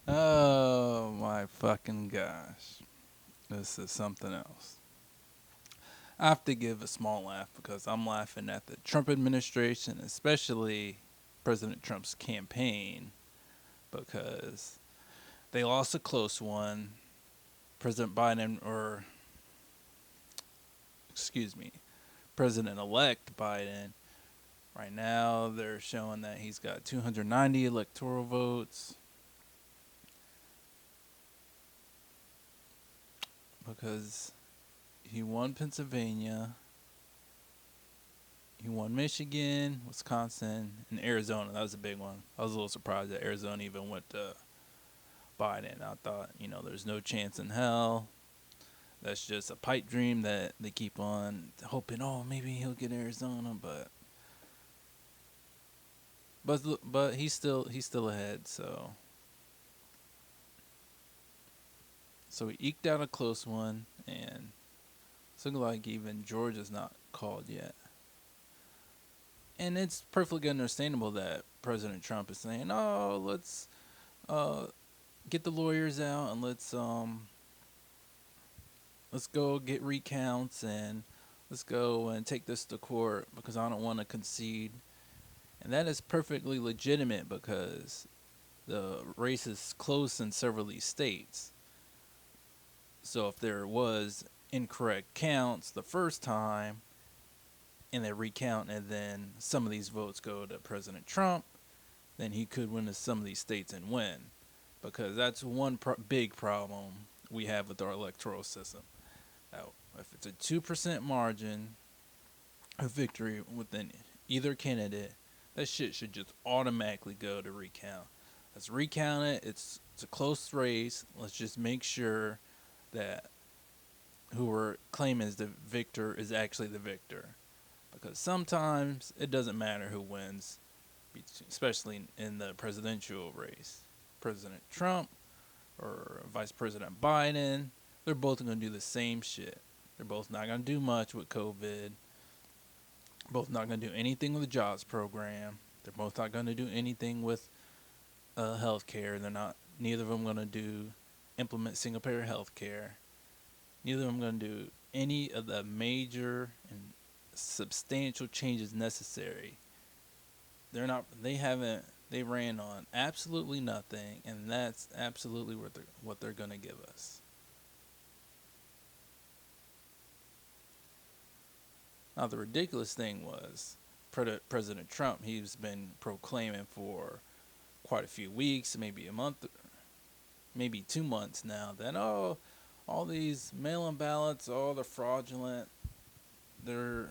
Oh my fucking gosh. This is something else. I have to give a small laugh because I'm laughing at the Trump administration, especially President Trump's campaign, because they lost a close one. President Biden, or excuse me, President elect Biden, right now they're showing that he's got 290 electoral votes because he won Pennsylvania, he won Michigan, Wisconsin, and Arizona. That was a big one. I was a little surprised that Arizona even went to Biden. I thought, there's no chance in hell. That's just a pipe dream that they keep on hoping. Oh, maybe he'll get Arizona, but he's still ahead. So he eked out a close one, and it's looking like even Georgia's not called yet. And it's perfectly understandable that President Trump is saying, "Oh, let's uh, get the lawyers out and let's go get recounts and let's go and take this to court because I don't want to concede." And that is perfectly legitimate because the race is close in several of these states. So if there was incorrect counts the first time and they recount and then some of these votes go to President Trump, then he could win in some of these states and win. Because that's one big problem we have with our electoral system. Now, if it's a 2% margin of victory within either candidate, that shit should just automatically go to recount. Let's recount it. It's a close race. Let's just make sure that who we're claiming as the victor is actually the victor. Because sometimes it doesn't matter who wins, especially in the presidential race. President Trump or Vice President Biden, they're both going to do the same shit. They're both not going to do much with COVID. Both not going to do anything with the jobs program. They're both not going to do anything with healthcare. They're not. Neither of them going to implement single payer healthcare. Neither of them going to do any of the major and substantial changes necessary. They're not. They haven't. They ran on absolutely nothing, and that's absolutely what they're going to give us. Now the ridiculous thing was President Trump. He's been proclaiming for quite a few weeks, maybe a month, maybe 2 months now, that all these mail-in ballots, all they're fraudulent. They're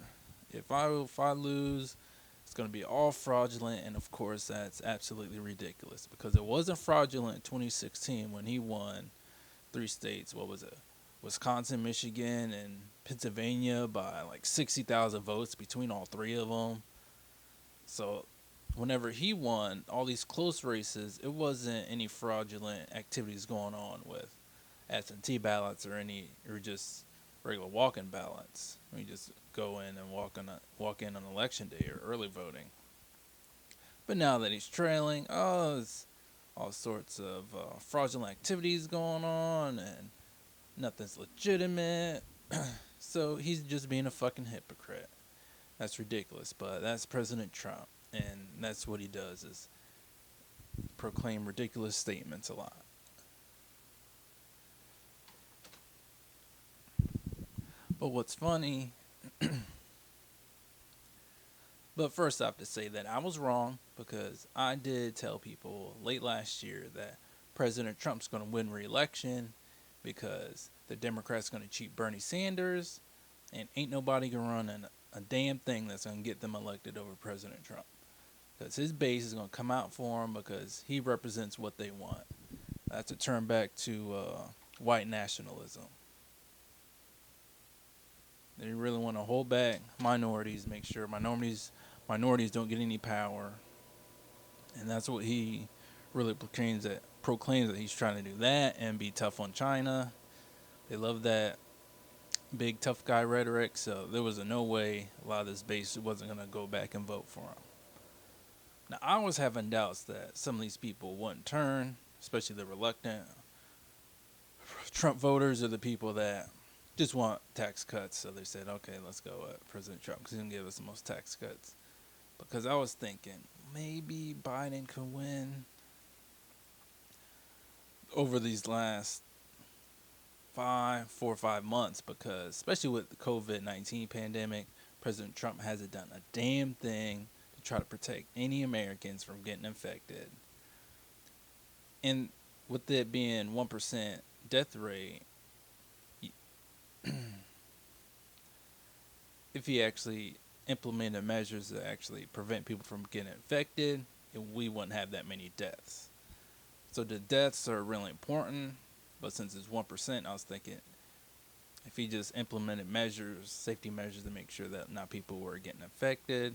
if I lose, it's going to be all fraudulent, and of course that's absolutely ridiculous because it wasn't fraudulent in 2016 when he won three states. What was it? Wisconsin, Michigan, and Pennsylvania by like 60,000 votes between all three of them. So whenever he won all these close races, it wasn't any fraudulent activities going on with absentee ballots or just regular walk-in ballots. We just go in and walk in on election day or early voting. But now that he's trailing, there's all sorts of fraudulent activities going on and nothing's legitimate. So he's just being a fucking hypocrite. That's ridiculous, but that's President Trump, and that's what he does is proclaim ridiculous statements a lot. But what's funny, but first I have to say that I was wrong because I did tell people late last year that President Trump's going to win re-election because the Democrats going to cheat Bernie Sanders, and ain't nobody going to run a damn thing that's going to get them elected over President Trump. Because his base is going to come out for him because he represents what they want. That's a turn back to white nationalism. They really want to hold back minorities, make sure minorities don't get any power, and that's what he really proclaims that he's trying to do that and be tough on China. They love that big tough guy rhetoric, so there was no way a lot of this base wasn't gonna go back and vote for him. Now I was having doubts that some of these people wouldn't turn, especially the reluctant Trump voters or the people that just want tax cuts. So they said, okay, let's go with President Trump because he's going to give us the most tax cuts. Because I was thinking maybe Biden could win over these last 4 or 5 months, because especially with the COVID-19 pandemic, President Trump hasn't done a damn thing to try to protect any Americans from getting infected. And with it being 1% death rate, if he actually implemented measures that actually prevent people from getting infected, we wouldn't have that many deaths. So the deaths are really important, but since it's 1%, I was thinking if he just implemented measures, safety measures to make sure that not people were getting infected,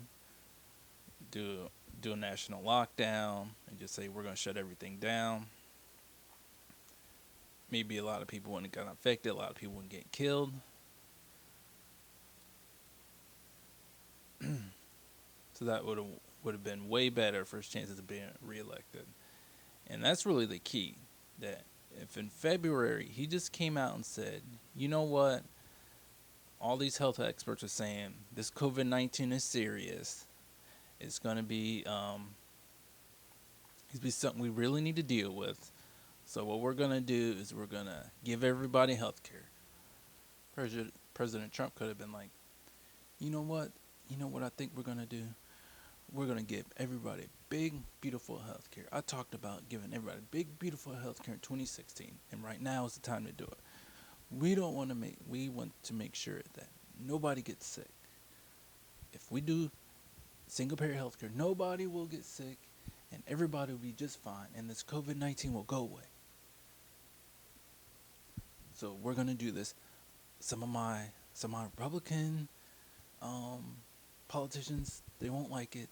do a national lockdown, and just say we're going to shut everything down. Maybe a lot of people wouldn't get infected, a lot of people wouldn't get killed. So that would have been way better for his chances of being reelected. And that's really the key. That if in February he just came out and said, you know what, all these health experts are saying this COVID-19 is serious. It's going to be something we really need to deal with. So what we're going to do is we're going to give everybody health care. President Trump could have been like, you know what I think we're going to do? We're going to give everybody big, beautiful health care. I talked about giving everybody big, beautiful health care in 2016, and right now is the time to do it. We want to make sure that nobody gets sick. If we do single payer health care, nobody will get sick, and everybody will be just fine, and this COVID-19 will go away. So we're going to do this. Some of my Republican politicians, they won't like it,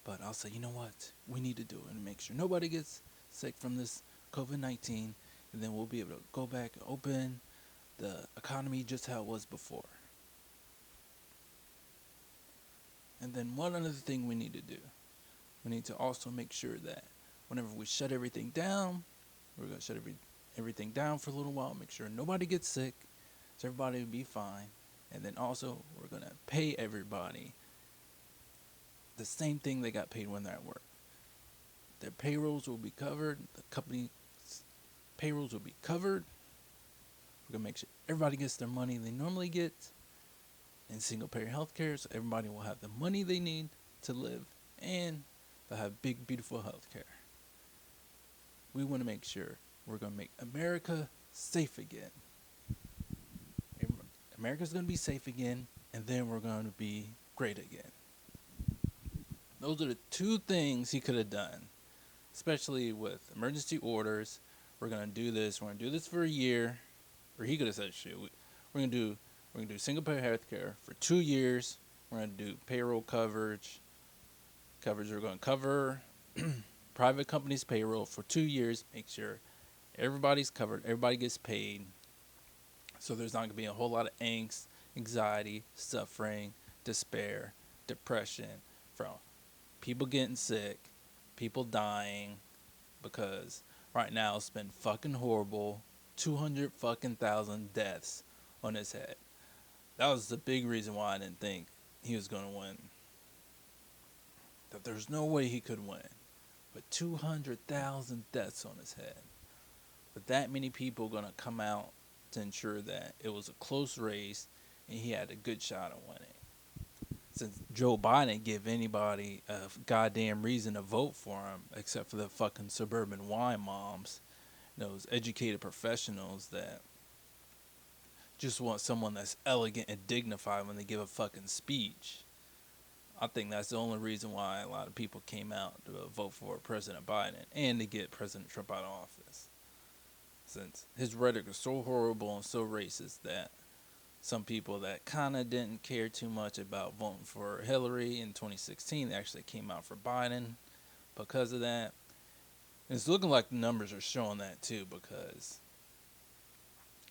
but I'll say, you know what, we need to do it and make sure nobody gets sick from this COVID-19, and then we'll be able to go back and open the economy just how it was before. And then one other thing we need to do, we need to also make sure that whenever we shut everything down, we're going to shut everything down for a little while, make sure nobody gets sick, so everybody will be fine. And then also, we're going to pay everybody the same thing they got paid when they're at work. Their payrolls will be covered. The company's payrolls will be covered. We're going to make sure everybody gets their money they normally get in single-payer health care, so everybody will have the money they need to live, and they'll have big, beautiful health care. We want to make sure we're going to make America safe again. America's going to be safe again, and then we're going to be great again. Those are the two things he could have done, especially with emergency orders. We're going to do this. We're going to do this for a year. Or he could have said, shit, we're going to do single-payer health care for 2 years. We're going to do payroll coverage. We're going to cover private companies' payroll for 2 years. Make sure everybody's covered. Everybody gets paid. So there's not going to be a whole lot of angst, anxiety, suffering, despair, depression from people getting sick, people dying, because right now it's been fucking horrible. 200,000 deaths on his head. That was the big reason why I didn't think he was going to win. That there's no way he could win. But 200,000 deaths on his head. But that many people going to come out to ensure that it was a close race and he had a good shot at winning. Since Joe Biden give anybody a goddamn reason to vote for him, except for the fucking suburban wine moms, those educated professionals that just want someone that's elegant and dignified when they give a fucking speech. I think that's the only reason why a lot of people came out to vote for President Biden and to get President Trump out of office. Since his rhetoric is so horrible and so racist that some people that kind of didn't care too much about voting for Hillary in 2016 actually came out for Biden because of that. And it's looking like the numbers are showing that too, because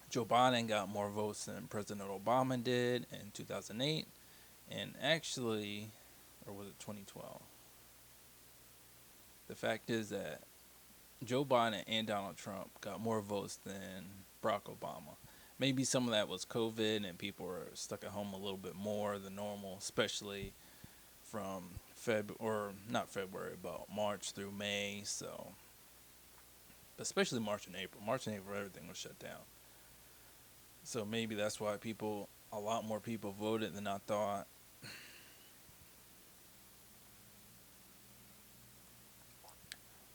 Joe Biden got more votes than President Obama did in 2008, and actually, or was it 2012? fact is that Joe Biden and Donald Trump got more votes than Barack Obama. Maybe some of that was COVID and people were stuck at home a little bit more than normal, especially from not February, but March through May. So, especially March and April. March and April, everything was shut down. So maybe that's why a lot more people voted than I thought.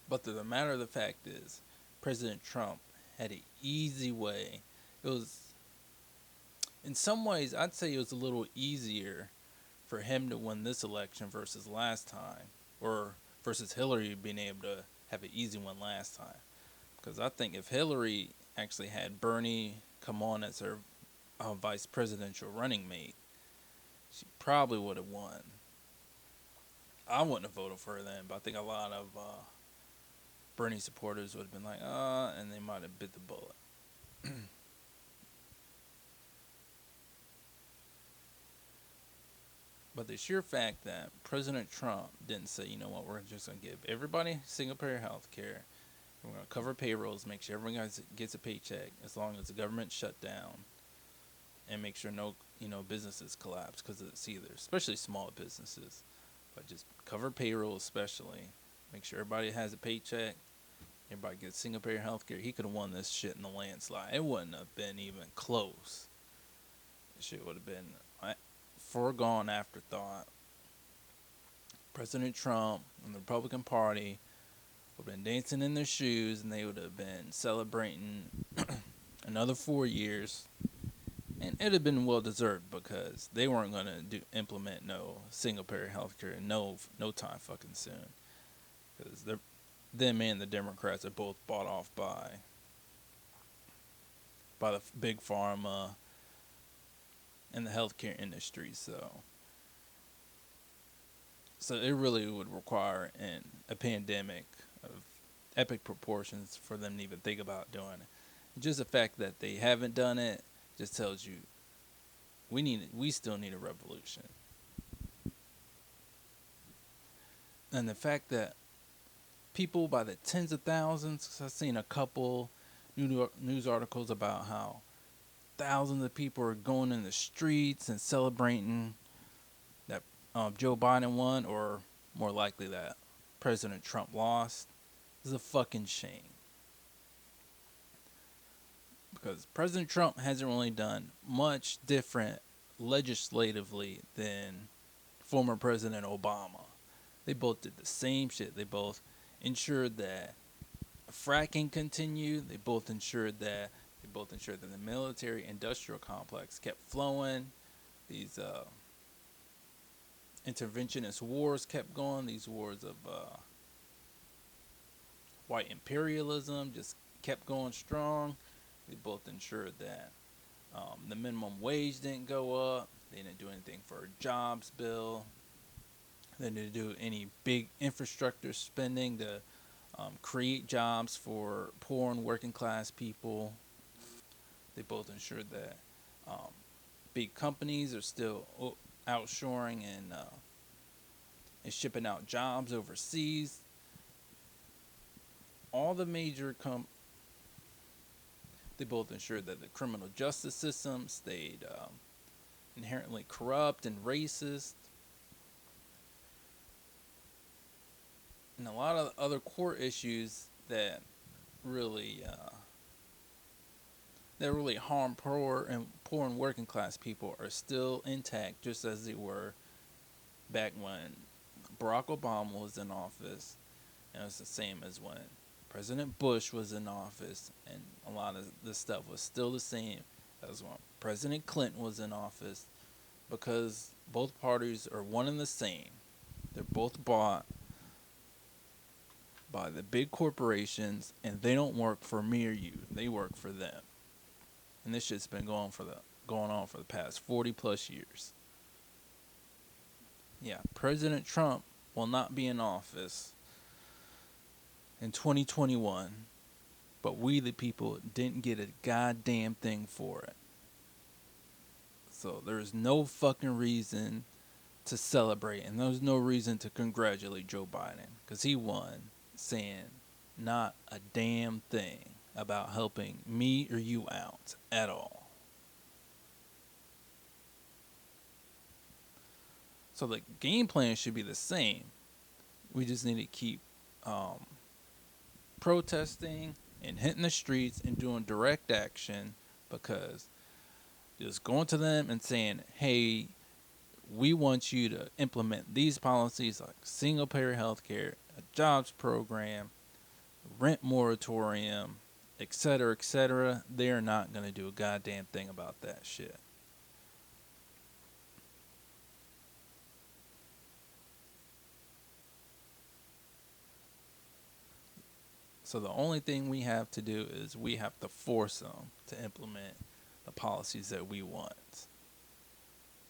But the matter of the fact is, President Trump had an easy way. It was, in some ways, I'd say it was a little easier for him to win this election versus last time, or versus Hillary being able to have an easy one last time. Because I think if Hillary actually had Bernie come on as her vice presidential running mate, she probably would have won. I wouldn't have voted for her then, but I think a lot of Bernie supporters would have been like, and they might have bit the bullet. But the sheer fact that President Trump didn't say, you know what, we're just going to give everybody single payer health care. We're going to cover payrolls, make sure everyone gets a paycheck as long as the government shut down, and make sure no businesses collapse because it's either, especially small businesses. But just cover payroll, especially. Make sure everybody has a paycheck. Everybody gets single payer health care. He could have won this shit in the landslide. It wouldn't have been even close. This shit would have been a foregone afterthought. President Trump and the Republican Party would have been dancing in their shoes, and they would have been celebrating another 4 years. And it had been well deserved because they weren't going to implement no single payer health care no time fucking soon. Because them and the Democrats are both bought off by the big pharma and the healthcare industry. So it really would require a pandemic of epic proportions for them to even think about doing it. Just the fact that they haven't done it just tells you we still need a revolution. And the fact that people by the tens of thousands, I've seen a couple news articles about how thousands of people are going in the streets and celebrating that Joe Biden won, or more likely that President Trump lost. This is a fucking shame. Because President Trump hasn't really done much different legislatively than former President Obama. They both did the same shit. They both ensured that fracking continued. They both ensured that the military industrial complex kept flowing. These interventionist wars kept going. These wars of white imperialism just kept going strong. They both ensured that the minimum wage didn't go up. They didn't do anything for a jobs bill. They didn't do any big infrastructure spending to create jobs for poor and working class people. They both ensured that big companies are still outshoring and shipping out jobs overseas. All the major they both ensured that the criminal justice system stayed inherently corrupt and racist. And a lot of other core issues that really harm poor and working class people are still intact, just as they were back when Barack Obama was in office, and it's the same as when President Bush was in office, and a lot of this stuff was still the same as when President Clinton was in office, because both parties are one and the same. They're both bought by the big corporations, and they don't work for me or you. They work for them. And this shit's been going on for the past 40 plus years. Yeah, President Trump will not be in office in 2021, but we the people didn't get a goddamn thing for it. So there's no fucking reason to celebrate, and there's no reason to congratulate Joe Biden, because he won saying not a damn thing about helping me or you out at all. So the game plan should be the same. We just need to keep um, protesting and hitting the streets and doing direct action, because just going to them and saying, hey, we want you to implement these policies like single payer health care, a jobs program, rent moratorium, etc., they're not going to do a goddamn thing about that shit. So the only thing we have to do is we have to force them to implement the policies that we want.